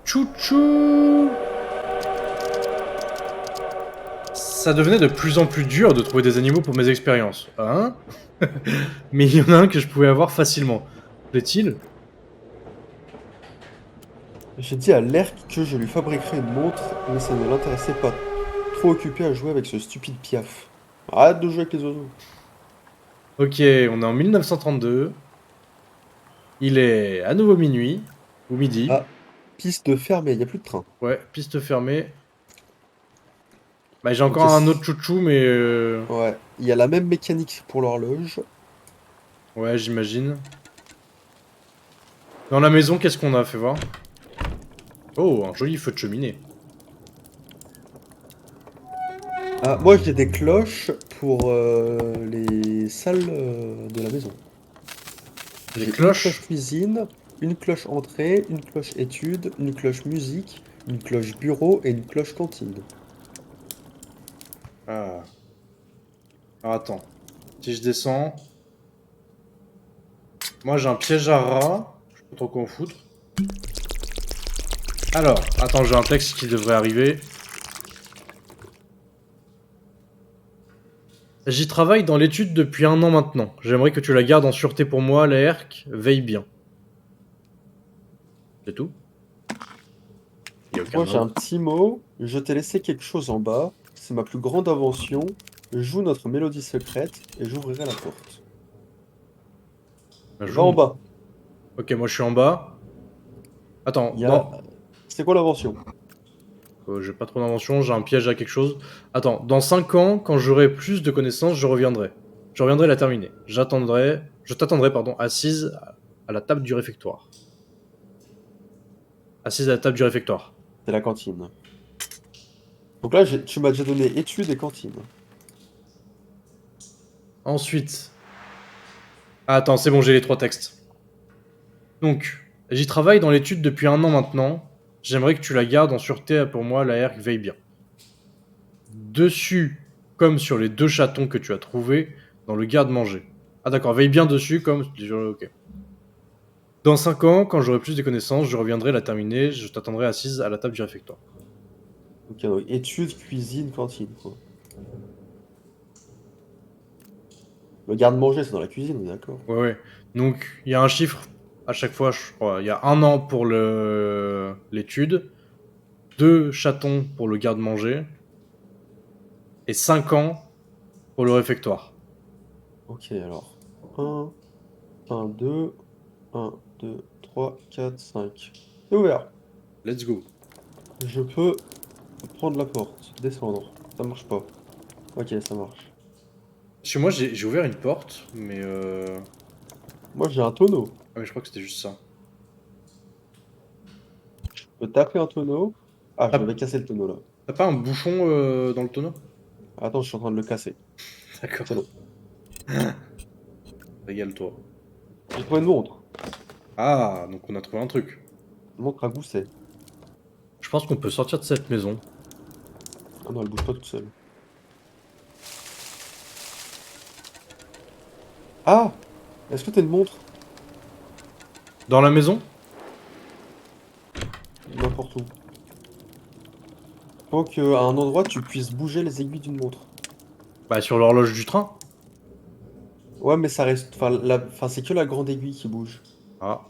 Chouchou. Ça devenait de plus en plus dur de trouver des animaux pour mes expériences. Hein? Mais il y en a un que je pouvais avoir facilement. Plaît-il? J'ai dit à l'ERC que je lui fabriquerais une montre, mais ça ne l'intéressait pas. Trop occupé à jouer avec ce stupide Piaf. Arrête de jouer avec les oiseaux. Ok, on est en 1932. Il est à nouveau minuit. Ou midi. Ah, piste fermée, il n'y a plus de train. Ouais, piste fermée. Bah, j'ai Ok, encore un autre chouchou, mais... ouais, il y a la même mécanique pour l'horloge. Ouais, j'imagine. Dans la maison, qu'est-ce qu'on a? Fait voir. Oh, un joli feu de cheminée. Ah, moi j'ai des cloches pour les salles de la maison. Des J'ai une cloche cloches. cuisine, une cloche entrée, une cloche étude, une cloche musique, une cloche bureau et une cloche cantine. Ah. Alors attends. Si je descends... Moi, j'ai un piège à rat. Je sais pas trop quoi en foutre. Alors, attends, j'ai un texte qui devrait arriver. J'y travaille dans l'étude depuis 1 an maintenant. J'aimerais que tu la gardes en sûreté pour moi, la ERC. Veille bien. C'est tout? Il y a Moi aucun j'ai un ordre. petit mot, je t'ai laissé quelque chose en bas, c'est ma plus grande invention, joue notre mélodie secrète et j'ouvrirai la porte. Un Va en jour. bas, Ok, moi je suis en bas. Attends, il y a... dans... C'est quoi l'invention? J'ai pas trop d'invention, j'ai un piège à quelque chose. Attends, dans 5 ans, quand j'aurai plus de connaissances, je reviendrai. Je reviendrai la terminer. J'attendrai... Je t'attendrai, pardon, assise à la table du réfectoire. Assise à la table du réfectoire. C'est la cantine. Donc là tu m'as déjà donné études et cantine. Ensuite... Ah, attends, c'est bon, j'ai les 3 textes. Donc, j'y travaille dans l'étude depuis 1 an maintenant. J'aimerais que tu la gardes en sûreté pour moi, la ERC veille bien. Dessus, comme sur les 2 chatons que tu as trouvés dans le garde-manger. Ah d'accord, veille bien dessus comme... Ok. Dans 5 ans, quand j'aurai plus de connaissances, je reviendrai la terminer, je t'attendrai assise à la table du réfectoire. Ok, donc études, cuisine, cantine, quoi. Le garde-manger c'est dans la cuisine, on est d'accord. Ouais, ouais. Donc, il y a un chiffre à chaque fois, je crois. Il y a 1 an pour l'étude, 2 chatons pour le garde-manger, et 5 ans pour le réfectoire. Ok, alors. Un, 2, 3, 4, 5. C'est ouvert. Let's go. Je peux prendre la porte, descendre. Ça marche pas. Ok, ça marche. Chez moi, j'ai ouvert une porte, mais... Moi j'ai un tonneau. Ah, mais je crois que c'était juste ça. Je peux taper un tonneau. Ah, je T'as vais casser le tonneau là. t'as pas un bouchon dans le tonneau? Attends, je suis en train de le casser. C'est D'accord. bon. Régale-toi. J'ai trouvé une montre. Ah, donc on a trouvé un truc. Une montre à gousset. Je pense qu'on peut sortir de cette maison. Ah non, elle bouge pas toute seule. Ah! Est-ce que t'as une montre? Dans la maison? N'importe où. Faut qu'à un endroit tu puisses bouger les aiguilles d'une montre. Bah, sur l'horloge du train. Ouais, mais ça reste. Enfin, c'est que la grande aiguille qui bouge. Ah.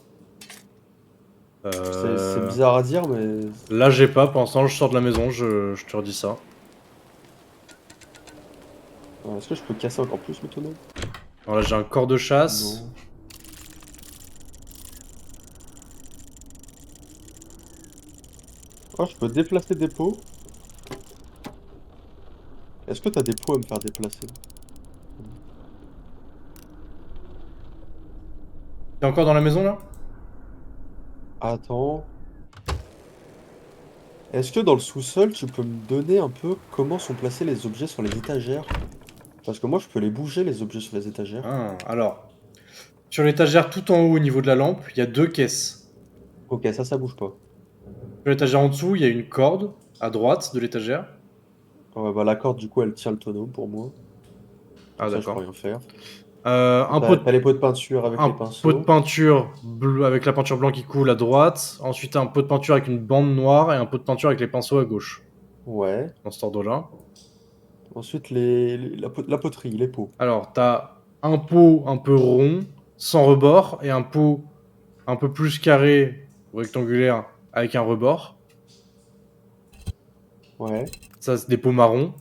C'est bizarre à dire, mais. Là, j'ai pas. Pour l'instant, je sors de la maison, je te redis ça. Est-ce que je peux casser encore plus le tonneau? Alors là, j'ai un corps de chasse. Non. Oh, je peux déplacer des pots. Est-ce que t'as des pots à me faire déplacer? T'es encore dans la maison, là? Attends. Est-ce que dans le sous-sol, tu peux me donner un peu comment sont placés les objets sur les étagères? Parce que moi, je peux les bouger, les objets sur les étagères. Ah, alors. Sur l'étagère tout en haut, au niveau de la lampe, il y a 2 caisses. Ok, ça bouge pas. Sur l'étagère en dessous, il y a une corde à droite de l'étagère. Ouais, bah la corde, du coup, elle tient le tonneau pour moi. Ah, Donc ça, je peux d'accord. rien faire. Un pot de T'as les pots de peinture avec un les pot de pinceaux. peinture bleu avec la peinture blanche qui coule à droite. Ensuite, un pot de peinture avec une bande noire et un pot de peinture avec les pinceaux à gauche. Ouais. Dans cet ordre-là. Ensuite, la poterie, les pots. Alors, t'as un pot un peu rond, sans rebord, et un pot un peu plus carré ou rectangulaire avec un rebord. Ouais. Ça, c'est des pots marrons.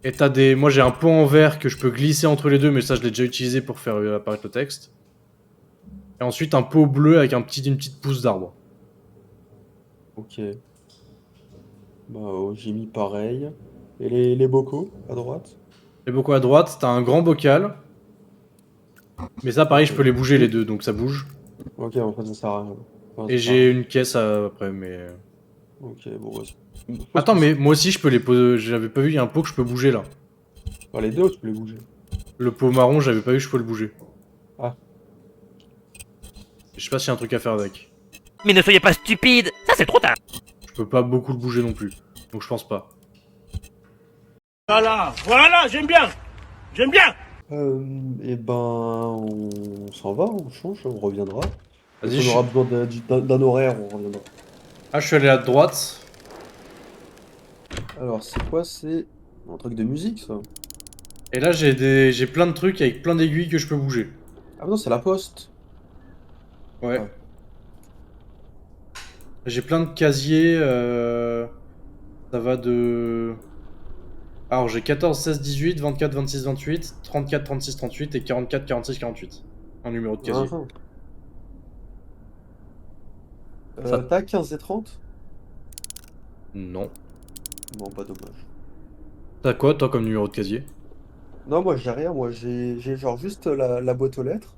Et t'as des. Moi, j'ai un pot en verre que je peux glisser entre les deux, mais ça, je l'ai déjà utilisé pour faire apparaître le texte. Et ensuite, un pot bleu avec une petite pousse d'arbre. Ok. Bah, j'ai mis pareil. Et les bocaux, à droite? Les bocaux à droite, t'as un grand bocal. Mais ça, pareil, Ok. je peux les bouger les deux, donc ça bouge. Ok, en fait, ça sert à rien. Enfin, Et ça sert à j'ai rien. une caisse après, mais. Ok, bon, bah, pose Attends, tout ça. mais moi aussi, je peux les poser. J'avais pas vu, il y a un pot que je peux bouger là. Bah, les deux, tu peux les bouger. Le pot marron, j'avais pas vu, je peux le bouger. Ah, Je sais pas s'il y a un truc à faire avec. Mais ne soyez pas stupide, ça c'est trop tard. Je peux pas beaucoup le bouger non plus. Donc je pense pas. Voilà, voilà, j'aime bien. J'aime bien. et ben, on s'en va, on change, on reviendra. Quand Vas-y, on aura besoin d'un horaire, on reviendra. Ah, je suis allé à droite. Alors, c'est quoi? C'est un truc de musique, ça? Et là, j'ai plein de trucs avec plein d'aiguilles que je peux bouger. Ah non, c'est la poste. Ouais. Ouais. J'ai plein de casiers. Ça va de. Alors, j'ai 14, 16, 18, 24, 26, 28, 34, 36, 38 et 44, 46, 48. En numéro de Ah, casier. ah. Ça. T'as 15 et 30? Non. Bon, pas dommage. T'as quoi, toi, comme numéro de casier? Non, moi j'ai rien, moi j'ai genre juste la boîte aux lettres.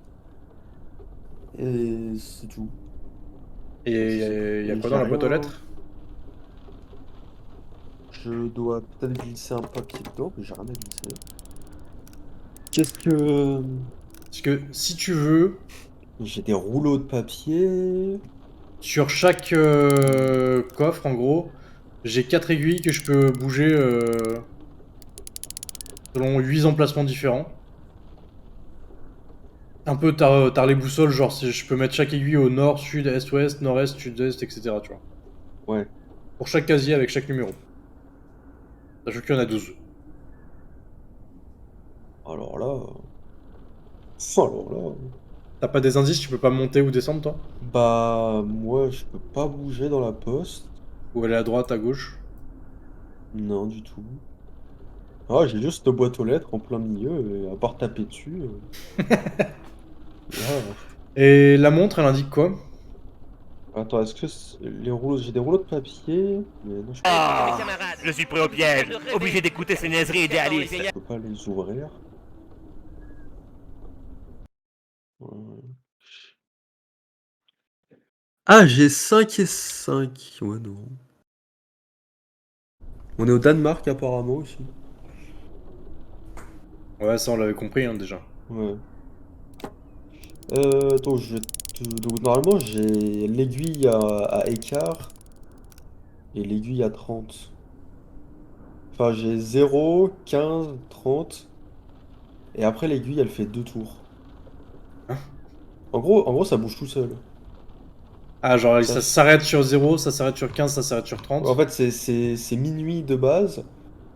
Et c'est tout. Et Je sais pas. y a Et quoi j'ai dans la boîte aux rien. lettres? Je dois peut-être glisser un papier dedans, mais j'ai rien à glisser. Qu'est-ce que. Parce que si tu veux, J'ai des rouleaux de papier. sur chaque coffre, en gros, j'ai 4 aiguilles que je peux bouger selon 8 emplacements différents. Un peu tard les boussoles, genre je peux mettre chaque aiguille au nord, sud, est, ouest, nord-est, sud-est, etc. Tu vois. Ouais. Pour chaque casier avec chaque numéro. Sachant qu'il y en a 12. Alors là. Alors là. T'as pas des indices, tu peux pas monter ou descendre toi? Bah, moi je peux pas bouger dans la poste. Ou aller à droite, à gauche? Non, du tout. Ah, j'ai juste une boîte aux lettres en plein milieu, et à part taper dessus. Là. Et la montre, elle indique quoi? Attends, est-ce que les rouleaux. J'ai des rouleaux de papier, mais non, Ah, je suis pris au piège, obligé d'écouter ces niaiseries idéalistes. je peux pas les ouvrir. Ouais. Ah, j'ai 5 et 5. Ouais, non. On est au Danemark apparemment aussi. Ouais, ça on l'avait compris hein, déjà. Ouais. Attends, donc, normalement, j'ai l'aiguille à écart et l'aiguille à 30. Enfin, j'ai 0, 15, 30. Et après, l'aiguille, elle fait 2 tours. Hein? En gros, ça bouge tout seul. Ah, genre Ça, ça s'arrête sur 0, ça s'arrête sur 15, ça s'arrête sur en 30. fait, c'est minuit de base.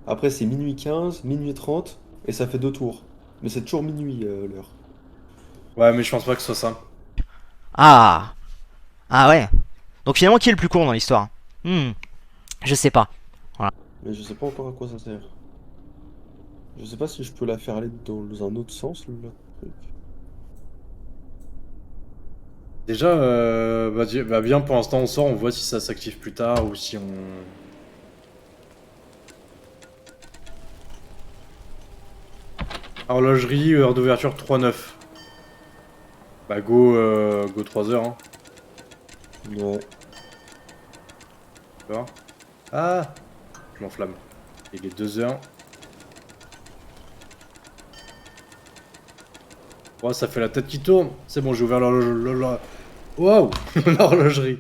Après, c'est minuit 15, minuit 30. Et ça fait 2 tours. Mais c'est toujours minuit l'heure. Ouais, mais je pense pas que ce soit ça. Ah, ah ouais. Donc finalement, qui est le plus con dans l'histoire? Je sais pas. Mais je sais pas encore à quoi ça sert. Je sais pas si je peux la faire aller dans un autre sens, le truc. Déjà, bah bien pour l'instant on sort, on voit si ça s'active plus tard ou si on... Horlogerie, heure d'ouverture 3-9. Bah go 3 heures hein. Ouais. D'accord. Ah, je m'enflamme. Il est 2 heures. Ouais, ça fait la tête qui tourne. C'est bon, j'ai ouvert l'horloge. Waouh. L'horlogerie.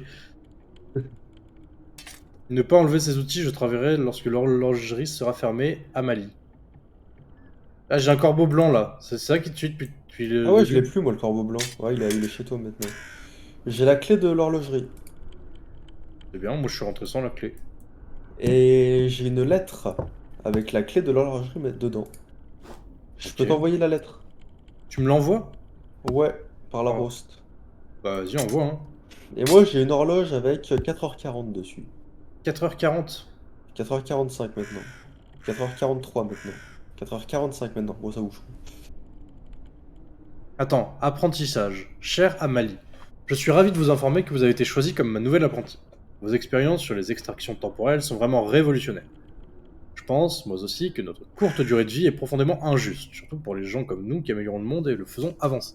Ne pas enlever ces outils, je travaillerai lorsque l'horlogerie sera fermée. Amalie. Ah, j'ai un corbeau blanc là. C'est ça qui te suit depuis le Ah ouais, je l'ai début. plus, moi, le corbeau blanc. Ouais, il est chez toi maintenant. J'ai la clé de l'horlogerie. C'est bien, moi je suis rentré sans la clé. Et j'ai une lettre avec la clé de l'horlogerie dedans. Je peux Ok. t'envoyer la lettre. Tu me l'envoies? Ouais, par la Oh. poste. Bah vas-y, envoie hein. Et moi, j'ai une horloge avec 4h40 dessus. 4h40. 4h45 maintenant. 4h43 maintenant. 4h45 maintenant. Bon, ça bouge. Attends, apprentissage. Cher Amalie, je suis ravi de vous informer que vous avez été choisi comme ma nouvelle apprentie. Vos expériences sur les extractions temporelles sont vraiment révolutionnaires. Je pense, moi aussi, que notre courte durée de vie est profondément injuste, surtout pour les gens comme nous qui améliorons le monde et le faisons avancer.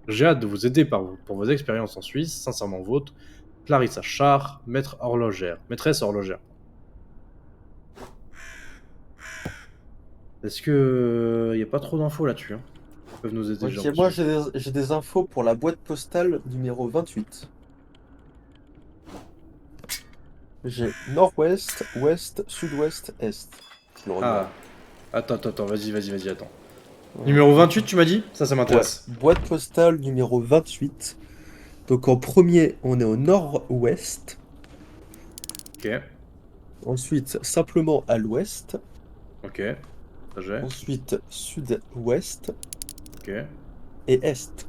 J'ai hâte de vous aider pour vos expériences en Suisse, sincèrement vôtre, Clarissa Char, maîtresse horlogère. Est-ce que y a pas trop d'infos là-dessus hein? Ils peuvent nous aider Ok, moi, gentiment. j'ai des infos pour la boîte postale numéro 28. J'ai nord-ouest, ouest, sud-ouest, est. Je le regarde. Ah, attends, vas-y, attends. Voilà. Numéro 28, tu m'as dit? Ça Ouais, m'intéresse. boîte postale numéro 28. Donc en premier, on est au nord-ouest. Ok, Ensuite, simplement à l'ouest. ok, ça j'ai. Ensuite, sud-ouest Ok. et est.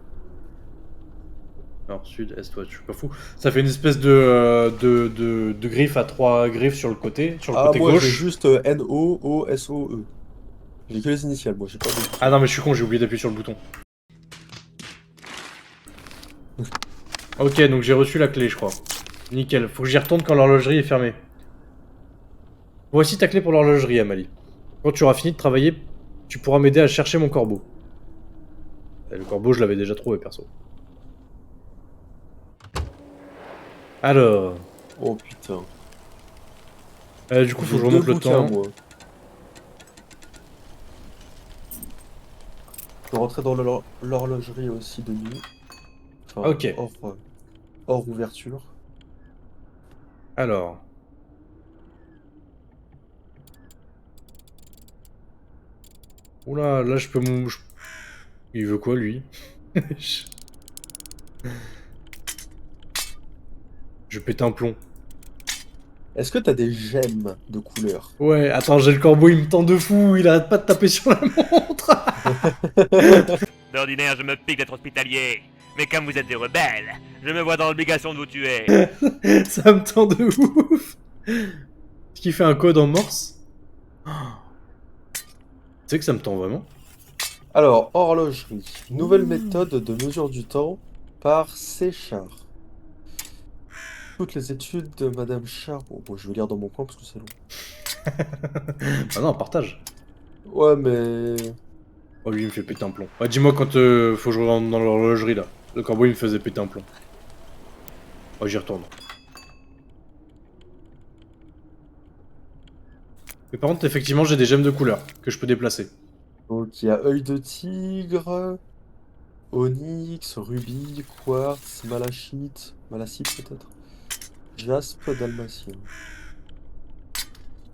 Nord, sud, est, ouest, je suis pas fou. Ça fait une espèce de griffe à 3 griffes sur le Ah, côté moi j'ai gauche. juste N-O-O-S-O-E. J'ai que les initiales, moi j'ai pas de... Ah non, mais je suis con, j'ai oublié d'appuyer sur le bouton. Ok, donc j'ai reçu la clé, je crois. Nickel, faut que j'y retourne quand l'horlogerie est fermée. Voici ta clé pour l'horlogerie, Amalie. Quand tu auras fini de travailler, tu pourras m'aider à chercher mon corbeau. Et le corbeau, je l'avais déjà trouvé, perso. Alors... Oh putain. du coup, faut J'ai que je deux remonte le bouquins, temps. moi. Je peux rentrer dans l'horlogerie aussi de nuit. Enfin, Ok, hors ouverture. alors... Oula, là, je peux Il veut quoi, lui? Je pète un plomb. Est-ce que t'as des gemmes de couleur? Ouais, attends, j'ai le corbeau, il me tend de fou, il arrête pas de taper sur la montre. D'ordinaire, je me pique d'être hospitalier. Mais comme vous êtes des rebelles, je me vois dans l'obligation de vous tuer. Ça me tend de ouf. Est-ce qu'il fait un code en morse? Tu sais que ça me tend vraiment? Alors, horlogerie. Nouvelle méthode de mesure du temps par C. Char. Toutes les études de Madame Char. Bon, je vais lire dans mon coin parce que c'est long. Ah non, partage. Ouais, mais... Oh, lui, il me fait péter un plomb. Ah, dis-moi quand faut que je rentre dans l'horlogerie, là. Le corbeau, il me faisait péter un plomb. Oh, j'y retourne. Mais par contre, effectivement, j'ai des gemmes de couleur que je peux déplacer. Donc, il y a œil de tigre, onyx, rubis, quartz, malachite. Malachite peut-être. Jaspe, dalmatien.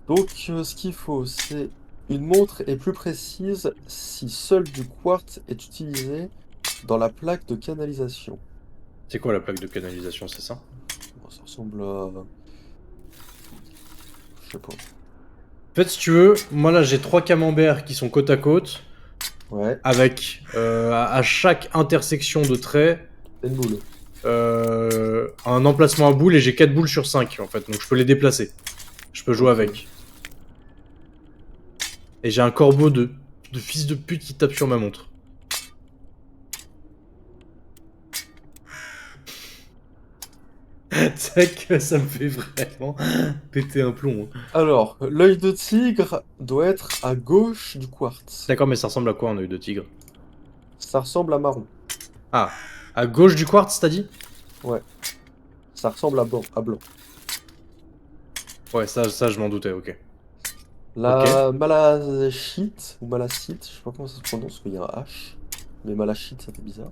Donc, ce qu'il faut, c'est une montre est plus précise si seul du quartz est utilisé dans la plaque de canalisation. C'est quoi la plaque de canalisation, c'est ça? Bon, ça ressemble à... Je sais pas. En fait, si tu veux, moi là, j'ai 3 camemberts qui sont côte à côte. Ouais, Avec à chaque intersection de traits c'est une boule. un emplacement à boules et j'ai 4 boules sur 5 en fait, donc je peux les déplacer. Je peux jouer Ok. avec. Et j'ai un corbeau de fils de pute qui tape sur ma montre. C'est que ça me fait vraiment péter un plomb. Hein. Alors, l'œil de tigre doit être à gauche du quartz. D'accord, mais ça ressemble à quoi un œil de tigre? Ça ressemble à marron. Ah, à gauche du quartz, t'as dit? Ouais. Ça ressemble à blanc. Ouais, ça je m'en doutais, ok. La malachite, ou malachite, je sais pas comment ça se prononce, parce qu'il y a un H. Mais malachite, ça fait bizarre.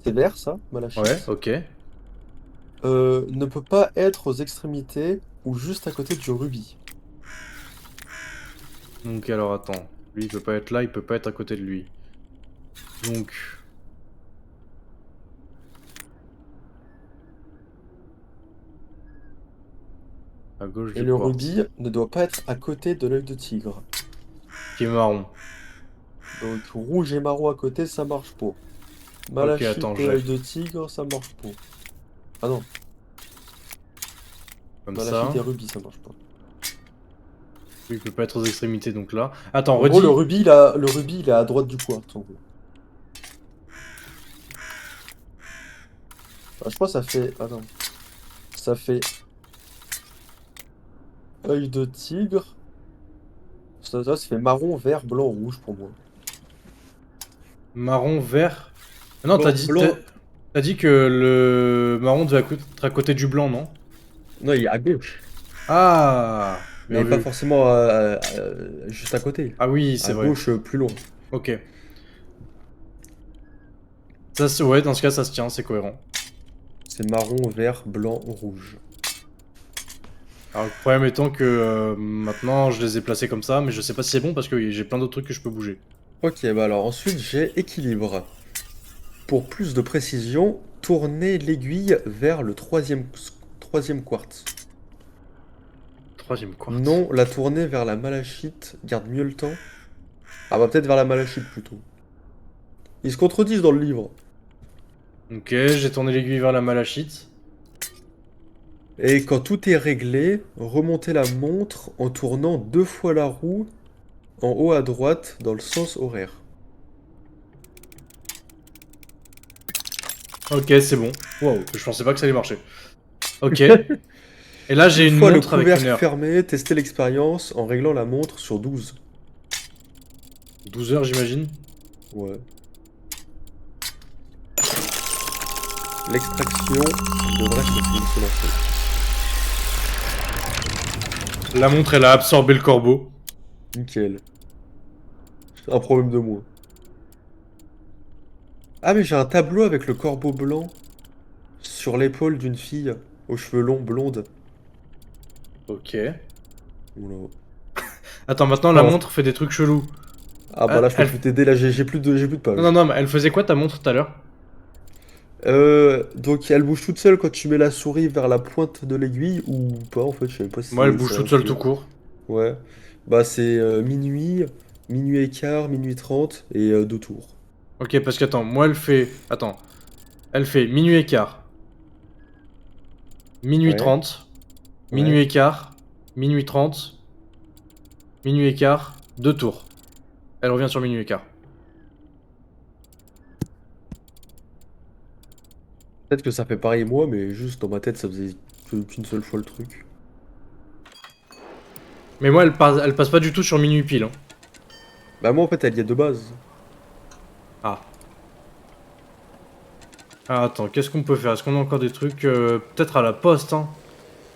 C'est vert, ça, malachite. Ouais, ok. Ne peut pas être aux extrémités ou juste à côté du rubis. Donc alors attends. Lui, il peut pas être là, il peut pas être à côté de lui. Donc... À gauche Et du le quartz. rubis ne doit pas être à côté de l'œil de tigre. Qui est marron. Donc rouge et marron à côté, ça marche pas. Ok, Malachite attends, et j'ai. œil de tigre, ça marche pas. Ah non, Comme malachite ça. et rubis, ça marche pas. Lui, il peut pas être aux extrémités, donc là. Attends, En gros, redis. le rubis, il est à droite du quartz, en gros. Je crois que ça fait... Ah non. Ça fait... œil de tigre. Ça fait marron, vert, blanc, rouge pour moi. Marron, vert. Ah non, Blanc, blanc. t'as dit que le marron devait être à côté du blanc, non? Non, il est à gauche. Ah! Bien Mais pas vu. forcément juste à côté. Ah oui, c'est À vrai. gauche, plus loin. Ok. Ça, ouais, dans ce cas, ça se tient, c'est cohérent. C'est marron, vert, blanc, rouge. Alors, le problème étant que maintenant, je les ai placés comme ça, mais je sais pas si c'est bon parce que j'ai plein d'autres trucs que je peux bouger. Ok, bah alors ensuite j'ai équilibre. Pour plus de précision, tournez l'aiguille vers le troisième quartz. Troisième quartz. Non, la tourner vers la malachite garde mieux le temps. Ah bah peut-être vers la malachite plutôt. Ils se contredisent dans le livre. Ok, j'ai tourné l'aiguille vers la malachite. Et quand tout est réglé, remontez la montre en tournant 2 fois la roue en haut à droite dans le sens horaire. Ok, c'est bon. Wow, je pensais pas que ça allait marcher. Ok. Et là, j'ai une Une fois le montre avec une couvercle heure. fermé, testez l'expérience en réglant la montre sur 12. 12 heures, j'imagine. Ouais. L'extraction devrait se lancer. La montre, elle a absorbé le corbeau. Nickel. Un problème de moins. Ah mais j'ai un tableau avec le corbeau blanc sur l'épaule d'une fille aux cheveux longs blondes. Ok. Oula. Attends, maintenant, la Oh. montre fait des trucs chelous. Ah bah là je peux Elle... plus t'aider, là j'ai plus de Non, pages. non, non, mais elle faisait quoi ta montre tout à l'heure? Donc elle bouge toute seule quand tu mets la souris vers la pointe de l'aiguille ou pas en fait, je sais pas si Moi, elle c'est bouge ça toute seule influe. tout court. Ouais. Bah c'est minuit, minuit et quart, minuit 30 et 2 tours. Ok, parce qu'attends, moi, elle fait... Attends. Elle fait minuit et quart, minuit Ouais, 30, minuit ouais. et quart, minuit 30, minuit et quart, 2 tours. Elle revient sur minuit et quart. Peut-être que ça fait pareil moi, mais juste dans ma tête ça faisait qu'une seule fois le truc. Mais moi, elle passe pas du tout sur minuit pile. Hein. Bah moi en fait elle y est de base. Ah. Ah, attends, qu'est-ce qu'on peut faire? Est-ce qu'on a encore des trucs peut-être à la poste, hein?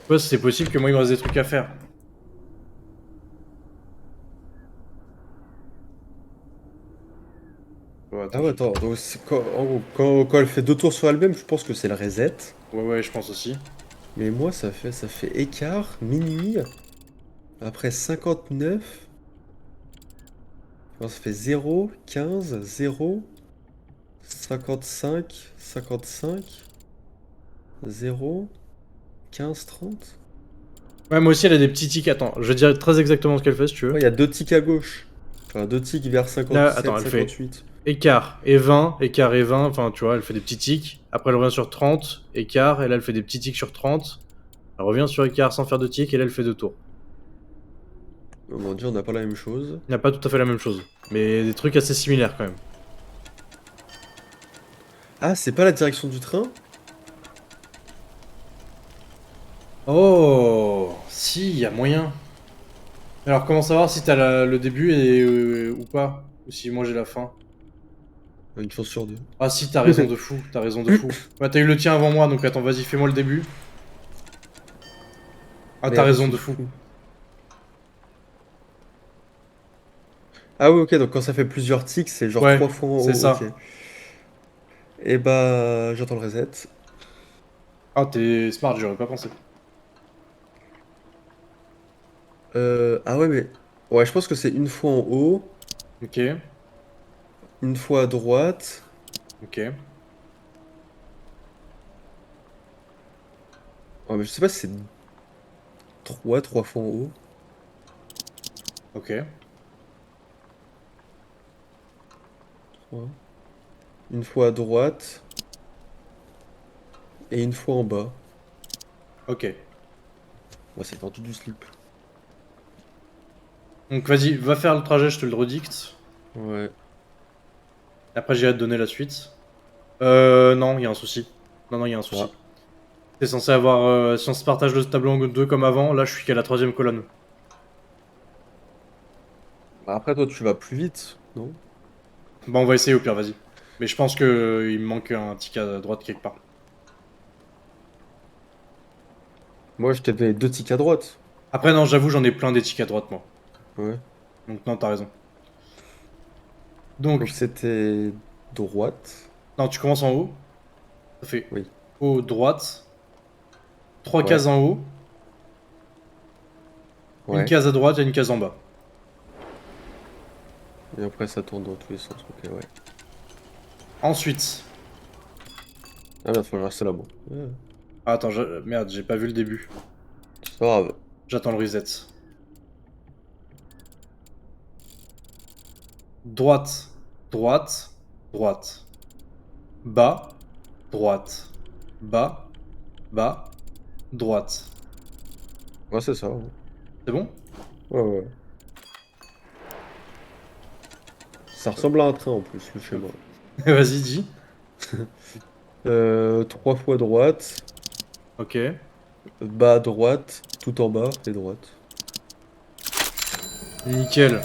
Ouais, c'est possible que moi, il me reste des trucs à faire. Ouais, Ah attends, ouais attends, donc en gros, quand elle fait 2 tours sur elle-même, je pense que c'est le reset. ouais, je pense aussi. Mais moi ça fait écart, minuit, après 59, alors ça fait 0, 15, 0, 55, 55, 0, 15, 30. Ouais, moi aussi, elle a des petits tics. Attends, je vais dire très exactement ce qu'elle fait si tu veux. Ouais, il y a 2 tics à gauche. Enfin 2 tics vers Là, 57, attends, elle fait 58. écart et 20, enfin, tu vois, elle fait des petits tics. Après, elle revient sur 30, écart, et là, elle fait des petits tics sur 30. Elle revient sur écart sans faire de tics, et là, elle fait 2 tours. Oh mon dieu, on n'a pas la même chose. Il n'y a pas tout à fait la même chose, mais des trucs assez similaires quand même. Ah, c'est pas la direction du train? Oh, si, il y a moyen. Alors, comment savoir si t'as le début ou pas? Ou si moi j'ai la fin? Une chance sur 2. Ah si, t'as raison de fou, t'as raison de fou. Ouais, t'as eu le tien avant moi, donc attends, vas-y, fais-moi le début. Ah, t'as Merde, raison c'est de fou. Ah oui, ok, donc quand ça fait plusieurs tics, c'est genre Ouais, 3 fois en c'est haut, ça. ok. Et bah, j'entends le reset. Ah, t'es smart, j'aurais pas pensé. Ah ouais, mais... Ouais, je pense que c'est une fois en haut. Ok, Une fois à droite. ok. Oh, mais je sais pas si c'est 3 fois en haut. Ok, 3. Une fois à droite. Et une fois en bas. ok. Ouais, c'est tendu du slip. Donc vas-y, va faire le trajet, je te le redicte. Ouais. Après, j'irai te donner la suite. Non, il y a un souci. Non, non, il y a un souci. Ah. T'es censé avoir... si on se partage le tableau en deux comme avant, là, je suis qu'à la troisième colonne. Bah, après, toi, tu vas plus vite, non? Bah, on va essayer au pire, vas-y. Mais je pense que il me manque un ticket à droite quelque part. Moi, je t'ai donné 2 tics à droite. Après, non, j'avoue, j'en ai plein des tickets à droite, moi. Ouais. Donc, non, t'as raison. Donc, Donc, c'était droite. non, tu commences en haut. Ça fait Oui. haut, droite. 3 Ouais. cases en haut. Une Ouais. case à droite et une case en bas. Et après, ça tourne dans tous les sens. Ok, ouais. Ensuite... Ah, merde, faut que je reste là, moi. Ouais. Ah, attends, merde, j'ai pas vu le début. C'est pas grave. J'attends le reset. Droite, droite, droite. Bas, droite. Bas, bas, droite. Ouais, c'est ça. Ouais, C'est bon? ouais. Ouais. Ça ressemble à un train en plus, le schéma. Vas-y, dis. 3 fois droite, Ok. bas droite, tout en bas et droite. Nickel.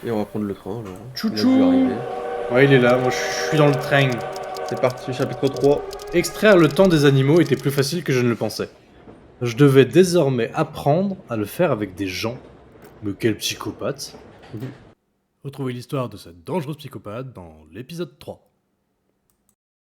Et on va prendre le train, alors. Il a Chouchou. dû arriver. Ouais, il est là. Moi, je suis dans le train. C'est parti, chapitre 3. Extraire le temps des animaux était plus facile que je ne le pensais. Je devais désormais apprendre à le faire avec des gens. Mais quel psychopathe. Retrouvez l'histoire de cette dangereuse psychopathe dans l'épisode 3.